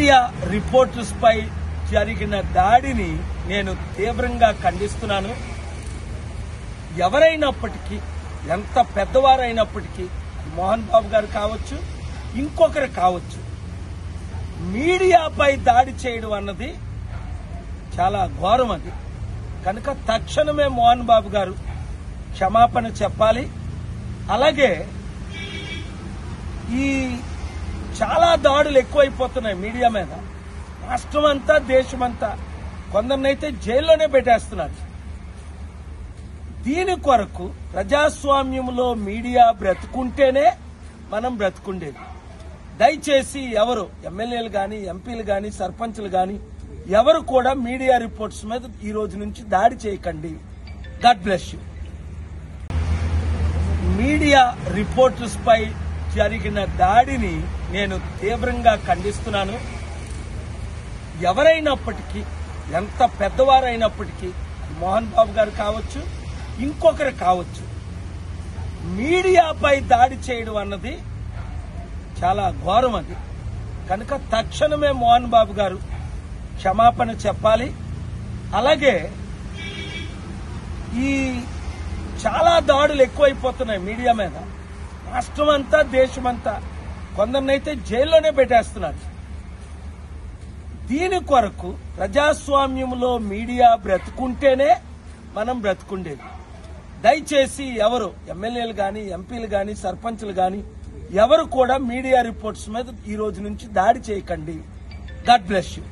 Media reporters పై జరిగిన దాడిని నేను తీవ్రంగా ఖండిస్తున్నాను. ఎవరైనప్పటికీ, ఎంత పెద్దవారైనప్పటికీ, మోహన్ బాబు గారు కావచ్చు, ఇంకొకరు కావచ్చు, మీడియాపై దాడి చేయడం అన్నది చాలా ఘోరం. అది కనుక తక్షణమే మోహన్ బాబు గారు క్షమాపణ చెప్పాలి. అలాగే ఈ చాలా దాడులు ఎక్కువైపోతున్నాయి మీడియా మీద. రాష్ట్రం అంతా, దేశమంతా, కొందరినైతే జైల్లోనే పెట్టేస్తున్నారు. దీని కొరకు ప్రజాస్వామ్యంలో మీడియా బ్రతుకుంటేనే మనం బ్రతుకుండేది. దయచేసి ఎవరు ఎమ్మెల్యేలు గాని, ఎంపీలు గాని, సర్పంచ్లు గాని ఎవరు కూడా మీడియా రిపోర్ట్స్ మీద ఈ రోజు నుంచి దాడి చేయకండి. God bless you. Media reporters పై జరిగిన దాడిని నేను తీవ్రంగా ఖండిస్తున్నాను. ఎవరైనప్పటికీ, ఎంత పెద్దవారైనప్పటికీ, మోహన్ బాబు గారు కావచ్చు, ఇంకొకరు కావచ్చు, మీడియాపై దాడి చేయడం అన్నది చాలా ఘోరం. అది కనుక తక్షణమే మోహన్ బాబు గారు క్షమాపణ చెప్పాలి. అలాగే ఈ చాలా దాడులు ఎక్కువైపోతున్నాయి మీడియా మీద. రాష్ట్రం అంతా, దేశమంతా, కొందరినైతే జైల్లోనే పెట్టేస్తున్నారు. దీని కొరకు ప్రజాస్వామ్యంలో మీడియా బ్రతుకుంటేనే మనం బ్రతుకుండేది. దయచేసి ఎవరు ఎమ్మెల్యేలు గాని, ఎంపీలు గాని, సర్పంచ్లు గాని ఎవరు కూడా మీడియా రిపోర్ట్స్ మీద ఈ రోజు నుంచి దాడి చేయకండి. God bless you.